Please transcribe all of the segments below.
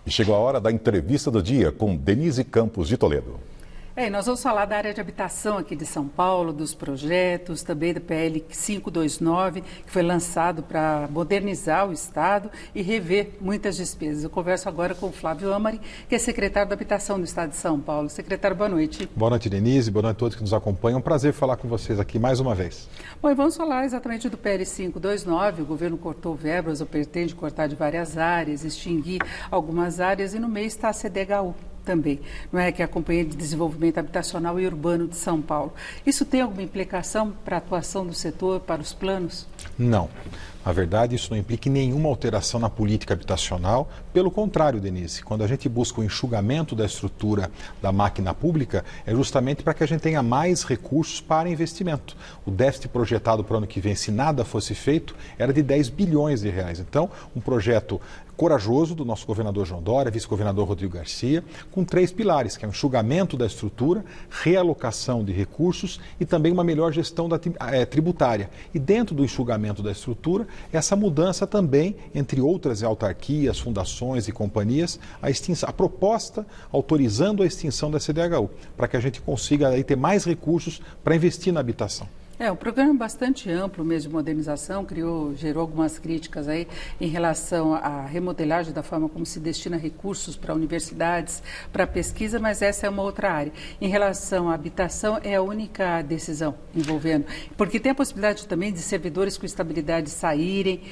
E chegou a hora da entrevista do dia com Denise Campos de Toledo. E nós vamos falar da área de habitação aqui de São Paulo, dos projetos, também da PL 529, que foi lançado para modernizar o Estado e rever muitas despesas. Eu converso agora com o Flávio Amari, que é secretário da Habitação do Estado de São Paulo. Secretário, boa noite. Boa noite, Denise. Boa noite a todos que nos acompanham. É um prazer falar com vocês aqui mais uma vez. Bom, e vamos falar exatamente do PL 529. O governo cortou verbas ou pretende cortar de várias áreas, extinguir algumas áreas e no meio está a CDHU. Também, não é, que é a Companhia de Desenvolvimento Habitacional e Urbano de São Paulo. Isso tem alguma implicação para a atuação do setor, para os planos? Não. Na verdade, isso não implica nenhuma alteração na política habitacional. Pelo contrário, Denise, quando a gente busca o enxugamento da estrutura da máquina pública, é justamente para que a gente tenha mais recursos para investimento. O déficit projetado para o ano que vem, se nada fosse feito, era de 10 bilhões de reais. Então, um projeto corajoso do nosso governador João Dória, vice-governador Rodrigo Garcia, com 3 pilares, que é o enxugamento da estrutura, realocação de recursos e também uma melhor gestão tributária. E dentro do enxugamento da estrutura, essa mudança também, entre outras autarquias, fundações e companhias, a proposta autorizando a extinção da CDHU, para que a gente consiga aí ter mais recursos para investir na habitação. Um programa bastante amplo mesmo de modernização, gerou algumas críticas aí em relação à remodelagem da forma como se destina recursos para universidades, para pesquisa, mas essa é uma outra área. Em relação à habitação, é a única decisão envolvendo, porque tem a possibilidade também de servidores com estabilidade saírem,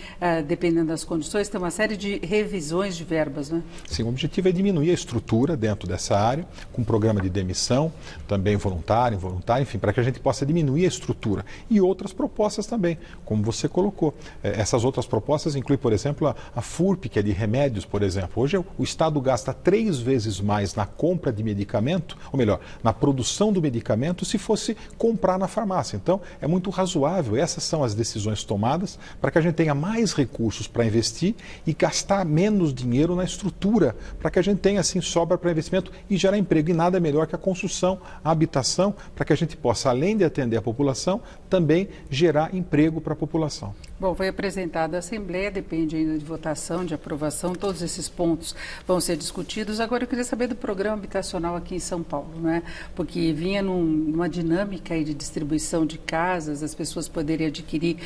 dependendo das condições, tem uma série de revisões de verbas, né? Sim, o objetivo é diminuir a estrutura dentro dessa área, com um programa de demissão, também voluntário, involuntário, enfim, para que a gente possa diminuir a estrutura. E outras propostas também, como você colocou. Essas outras propostas incluem, por exemplo, a FURP, que é de remédios, por exemplo. Hoje o Estado gasta 3 vezes mais na compra de medicamento, ou melhor, na produção do medicamento, se fosse comprar na farmácia. Então, é muito razoável. Essas são as decisões tomadas para que a gente tenha mais recursos para investir e gastar menos dinheiro na estrutura, para que a gente tenha, assim, sobra para investimento e gerar emprego. E nada melhor que a construção, a habitação, para que a gente possa, além de atender a população, também gerar emprego para a população. Bom, foi apresentada à Assembleia, depende ainda de votação, de aprovação, todos esses pontos vão ser discutidos. Agora eu queria saber do programa habitacional aqui em São Paulo, não é? Porque vinha numa dinâmica aí de distribuição de casas, as pessoas poderem adquirir,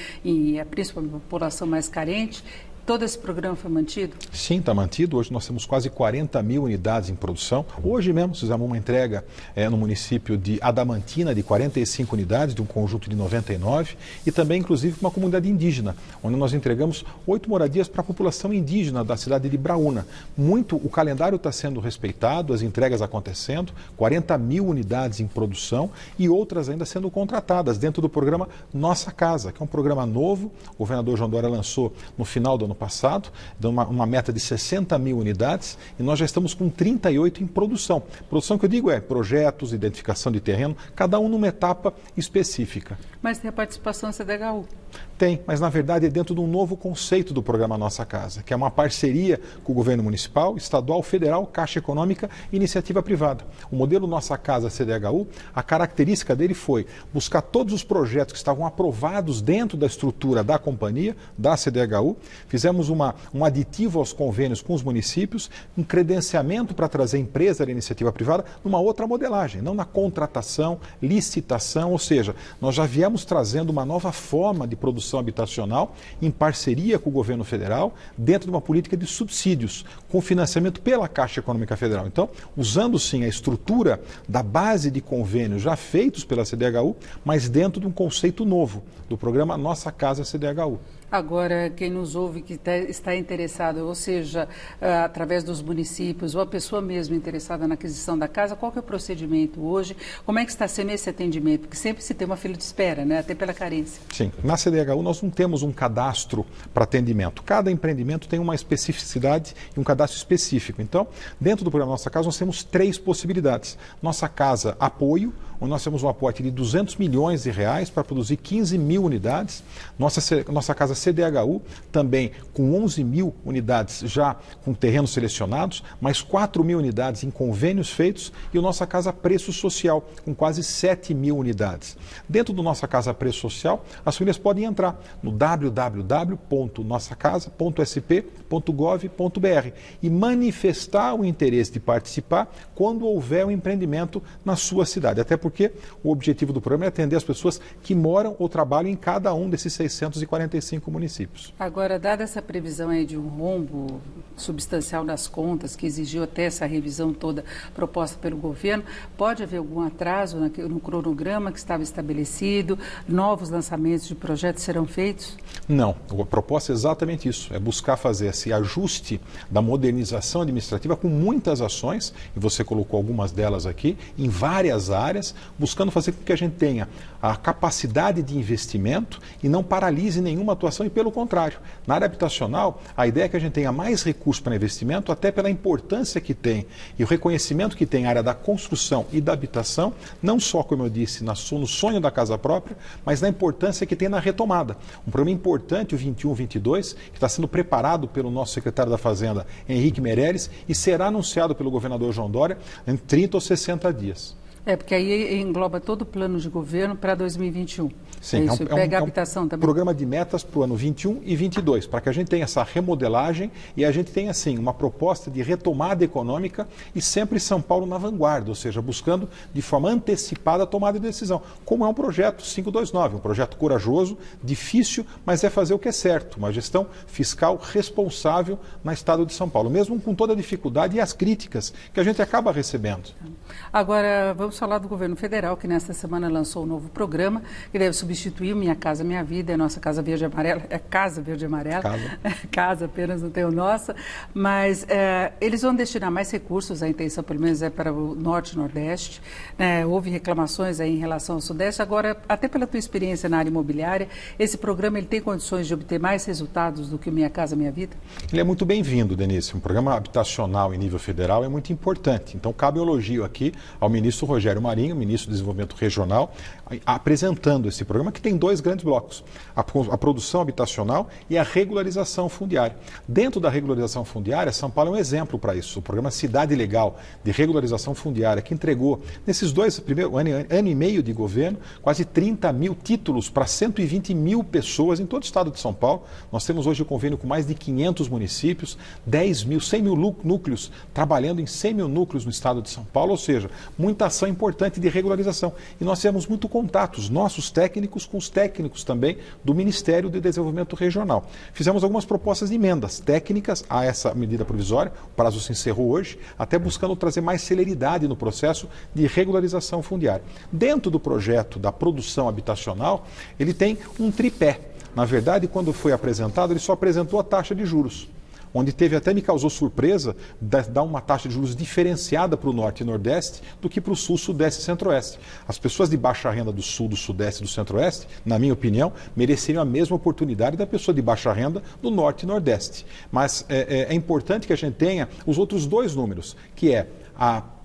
principalmente a população mais carente. Todo esse programa foi mantido? Sim, está mantido. Hoje nós temos quase 40 mil unidades em produção. Hoje mesmo fizemos uma entrega no município de Adamantina de 45 unidades, de um conjunto de 99, e também, inclusive, uma comunidade indígena, onde nós entregamos 8 moradias para a população indígena da cidade de Braúna. O calendário está sendo respeitado, as entregas acontecendo, 40 mil unidades em produção e outras ainda sendo contratadas dentro do programa Nossa Casa, que é um programa novo. O governador João Dória lançou no final do ano passado, dando uma meta de 60 mil unidades, e nós já estamos com 38 em produção. Produção que eu digo é projetos, identificação de terreno, cada um numa etapa específica. Mas tem a participação da CDHU? Tem, mas na verdade é dentro de um novo conceito do programa Nossa Casa, que é uma parceria com o governo municipal, estadual, federal, Caixa Econômica e iniciativa privada. O modelo Nossa Casa CDHU, a característica dele foi buscar todos os projetos que estavam aprovados dentro da estrutura da companhia, da CDHU, fizemos um aditivo aos convênios com os municípios, um credenciamento para trazer empresa da iniciativa privada numa outra modelagem, não na contratação, licitação, ou seja, nós já viemos trazendo uma nova forma de produção habitacional em parceria com o governo federal, dentro de uma política de subsídios, com financiamento pela Caixa Econômica Federal. Então, usando sim a estrutura da base de convênios já feitos pela CDHU, mas dentro de um conceito novo, do programa Nossa Casa CDHU. Agora, quem nos ouve que está interessado, ou seja, através dos municípios, ou a pessoa mesmo interessada na aquisição da casa, qual que é o procedimento hoje? Como é que está sendo esse atendimento? Porque sempre se tem uma fila de espera, né? Até pela carência. Sim, na CDHU nós não temos um cadastro para atendimento. Cada empreendimento tem uma especificidade e um cadastro específico. Então, dentro do programa Nossa Casa, nós temos 3 possibilidades. Nossa Casa Apoio, onde nós temos um aporte de R$200 milhões para produzir 15 mil unidades. Nossa casa CDHU também com 11 mil unidades já com terrenos selecionados, mais 4 mil unidades em convênios feitos e o Nossa Casa Preço Social com quase 7 mil unidades. Dentro do Nossa Casa Preço Social, as famílias podem entrar no www.nossacasa.sp.gov.br e manifestar o interesse de participar quando houver um empreendimento na sua cidade. Até porque o objetivo do programa é atender as pessoas que moram ou trabalham em cada um desses 645 municípios. Agora, dada essa previsão aí de um rombo substancial nas contas, que exigiu até essa revisão toda proposta pelo governo, pode haver algum atraso no cronograma que estava estabelecido? Novos lançamentos de projetos serão feitos? Não, a proposta é exatamente isso, é buscar fazer esse ajuste da modernização administrativa com muitas ações, e você colocou algumas delas aqui, em várias áreas, buscando fazer com que a gente tenha a capacidade de investimento e não paralise nenhuma atuação, e pelo contrário, na área habitacional, a ideia é que a gente tenha mais recursos para investimento, até pela importância que tem e o reconhecimento que tem a área da construção e da habitação, não só, como eu disse, no sonho da casa própria, mas na importância que tem na retomada. Um programa importante, o 21-22, que está sendo preparado pelo nosso secretário da Fazenda, Henrique Meirelles, e será anunciado pelo governador João Dória em 30 ou 60 dias. Porque aí engloba todo o plano de governo para 2021. Sim, isso, pega a habitação também. Programa de metas para o ano 21 e 22, para que a gente tenha essa remodelagem e a gente tenha, assim, uma proposta de retomada econômica e sempre São Paulo na vanguarda, ou seja, buscando de forma antecipada a tomada de decisão. Como é um projeto 529, um projeto corajoso, difícil, mas é fazer o que é certo, uma gestão fiscal responsável no estado de São Paulo, mesmo com toda a dificuldade e as críticas que a gente acaba recebendo. Agora, vamos falar do governo federal, que nesta semana lançou um novo programa, que deve substituir o Minha Casa Minha Vida, é a nossa Casa Verde e Amarela, é Casa Verde e Amarela, casa apenas, não tem o nossa, mas eles vão destinar mais recursos, a intenção pelo menos é para o Norte e Nordeste, né? Houve reclamações aí em relação ao Sudeste, agora, até pela tua experiência na área imobiliária, esse programa ele tem condições de obter mais resultados do que o Minha Casa Minha Vida? Ele é muito bem-vindo, Denise, um programa habitacional em nível federal é muito importante, então cabe um elogio aqui ao ministro Rogério Marinho, ministro do Desenvolvimento Regional, apresentando esse programa que tem dois grandes blocos, a produção habitacional e a regularização fundiária. Dentro da regularização fundiária, São Paulo é um exemplo para isso. O programa Cidade Legal de regularização fundiária, que entregou, nesses primeiros ano e meio de governo, quase 30 mil títulos para 120 mil pessoas em todo o estado de São Paulo. Nós temos hoje o convênio com mais de 500 municípios, 100 mil núcleos, trabalhando em 100 mil núcleos no estado de São Paulo, ou seja, muita ação importante de regularização. E nós tivemos muito contatos, nossos técnicos com os técnicos também do Ministério do Desenvolvimento Regional. Fizemos algumas propostas de emendas técnicas a essa medida provisória, o prazo se encerrou hoje, até buscando trazer mais celeridade no processo de regularização fundiária. Dentro do projeto da produção habitacional, ele tem um tripé. Na verdade, quando foi apresentado, ele só apresentou a taxa de juros, onde até me causou surpresa dar uma taxa de juros diferenciada para o Norte e Nordeste do que para o Sul, Sudeste e Centro-Oeste. As pessoas de baixa renda do Sul, do Sudeste e do Centro-Oeste, na minha opinião, mereceriam a mesma oportunidade da pessoa de baixa renda do Norte e Nordeste. Mas é importante que a gente tenha os outros dois números, que é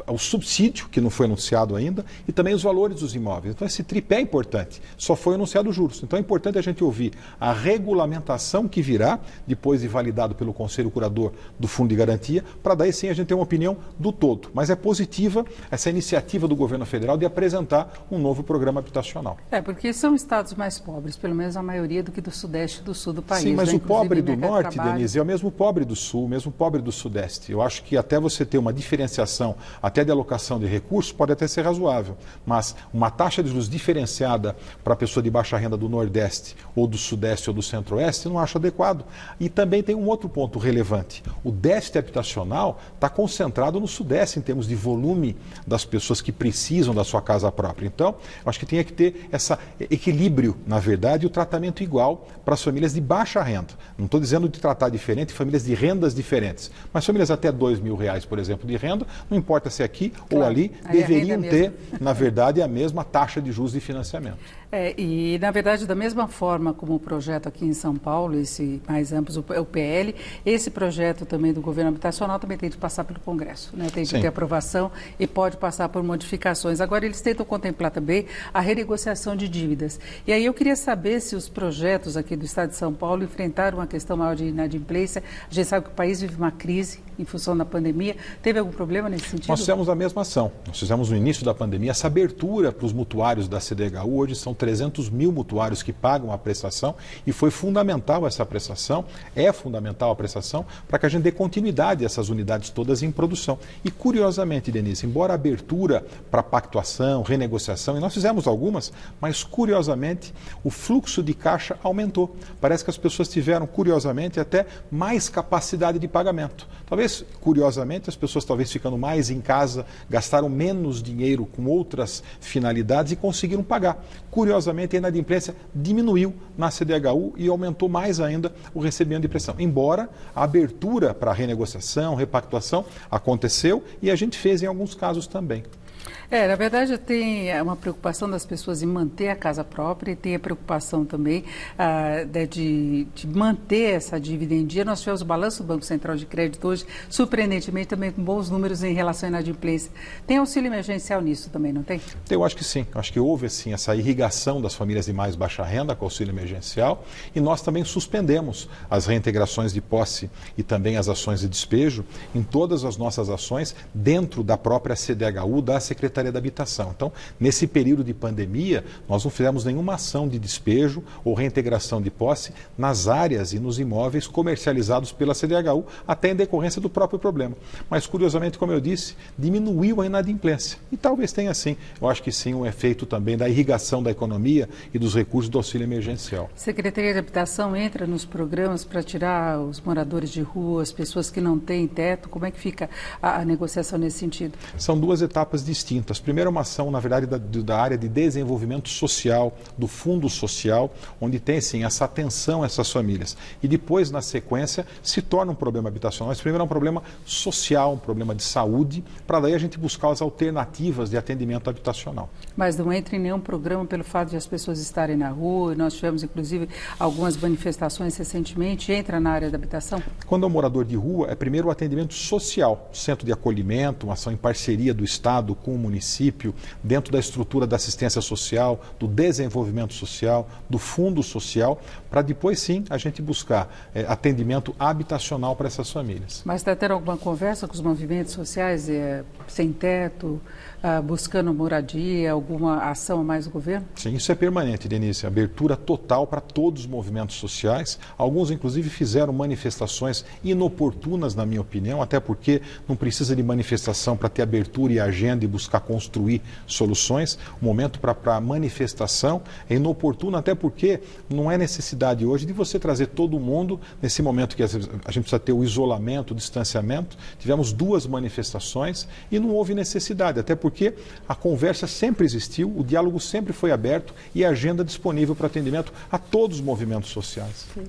o subsídio, que não foi anunciado ainda, e também os valores dos imóveis. Então, esse tripé é importante. Só foi anunciado os juros. Então, é importante a gente ouvir a regulamentação que virá, depois de validado pelo Conselho Curador do Fundo de Garantia, para daí sim a gente ter uma opinião do todo. Mas é positiva essa iniciativa do governo federal de apresentar um novo programa habitacional. Porque são estados mais pobres, pelo menos a maioria, do que do Sudeste e do Sul do país. Sim, mas né? o pobre do Norte, Denise, é o mesmo pobre do Sul, o mesmo pobre do Sudeste. Eu acho que até você ter uma diferenciação, até de alocação de recursos, pode até ser razoável, mas uma taxa de juros diferenciada para a pessoa de baixa renda do Nordeste, ou do Sudeste ou do Centro-Oeste, não acho adequado. E também tem um outro ponto relevante. O déficit habitacional está concentrado no Sudeste, em termos de volume das pessoas que precisam da sua casa própria. Então, eu acho que tem que ter esse equilíbrio, na verdade, e o tratamento igual para as famílias de baixa renda. Não estou dizendo de tratar diferente famílias de rendas diferentes, mas famílias até R$2.000, por exemplo, de renda, não importa se é aqui claro, ou ali deveriam ter, na verdade, a mesma taxa de juros de financiamento. E, na verdade, da mesma forma como o projeto aqui em São Paulo, esse mais amplo, o PL, esse projeto também do governo habitacional também tem de passar pelo Congresso, né? Tem de ter aprovação e pode passar por modificações. Agora, eles tentam contemplar também a renegociação de dívidas. E aí eu queria saber se os projetos aqui do Estado de São Paulo enfrentaram uma questão maior de inadimplência. A gente sabe que o país vive uma crise em função da pandemia. Teve algum problema nesse sentido? Nós fizemos a mesma ação. Nós fizemos no início da pandemia essa abertura para os mutuários da CDHU. Hoje são 300 mil mutuários que pagam a prestação e foi fundamental essa prestação, é fundamental a prestação para que a gente dê continuidade a essas unidades todas em produção. E curiosamente, Denise, embora a abertura para pactuação, renegociação, e nós fizemos algumas, mas curiosamente o fluxo de caixa aumentou. Parece que as pessoas tiveram, curiosamente, até mais capacidade de pagamento. Talvez, curiosamente, as pessoas talvez ficando mais em casa, gastaram menos dinheiro com outras finalidades e conseguiram pagar. Curiosamente, a inadimplência diminuiu na CDHU e aumentou mais ainda o recebimento de prestação. Embora a abertura para renegociação, repactuação aconteceu e a gente fez em alguns casos também. Na verdade, tem uma preocupação das pessoas em manter a casa própria e tem a preocupação também de manter essa dívida em dia. Nós tivemos o balanço do Banco Central de Crédito hoje, surpreendentemente também com bons números em relação à inadimplência. Tem auxílio emergencial nisso também, não tem? Eu acho que sim. Eu acho que houve assim, essa irrigação das famílias de mais baixa renda com auxílio emergencial e nós também suspendemos as reintegrações de posse e também as ações de despejo em todas as nossas ações dentro da própria CDHU, da Secretaria da Habitação. Então, nesse período de pandemia, nós não fizemos nenhuma ação de despejo ou reintegração de posse nas áreas e nos imóveis comercializados pela CDHU, até em decorrência do próprio problema. Mas, curiosamente, como eu disse, diminuiu a inadimplência. E talvez tenha, sim, eu acho que sim, um efeito também da irrigação da economia e dos recursos do auxílio emergencial. Secretaria de Habitação entra nos programas para tirar os moradores de rua, as pessoas que não têm teto. Como é que fica a negociação nesse sentido? São duas etapas distintas. Primeiro, uma ação, na verdade, da área de desenvolvimento social, do Fundo Social, onde tem, sim, essa atenção a essas famílias. E depois, na sequência, se torna um problema habitacional. Mas primeiro é um problema social, um problema de saúde, para daí a gente buscar as alternativas de atendimento habitacional. Mas não entra em nenhum programa pelo fato de as pessoas estarem na rua, e nós tivemos, inclusive, algumas manifestações recentemente, entra na área da habitação? Quando é um morador de rua, é primeiro o atendimento social, centro de acolhimento, uma ação em parceria do Estado com o município, dentro da estrutura da assistência social, do desenvolvimento social, do fundo social, para depois sim a gente buscar atendimento habitacional para essas famílias. Mas está tendo alguma conversa com os movimentos sociais, sem teto, buscando moradia, alguma ação a mais do governo? Sim, isso é permanente, Denise. Abertura total para todos os movimentos sociais. Alguns, inclusive, fizeram manifestações inoportunas, na minha opinião, até porque não precisa de manifestação para ter abertura e agenda e buscar construir soluções. O momento para manifestação é inoportuno, até porque não é necessidade hoje de você trazer todo mundo nesse momento que a gente precisa ter o isolamento, o distanciamento. Tivemos 2 manifestações e não houve necessidade, até porque a conversa sempre existiu, o diálogo sempre foi aberto e a agenda disponível para atendimento a todos os movimentos sociais. Sim.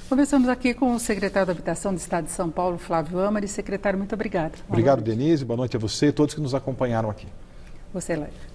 Conversamos aqui com o secretário da Habitação do Estado de São Paulo, Flávio Amari. Secretário, muito obrigado. Obrigado, Denise. Boa noite a você e a todos que nos acompanharam aqui. Você, Laila.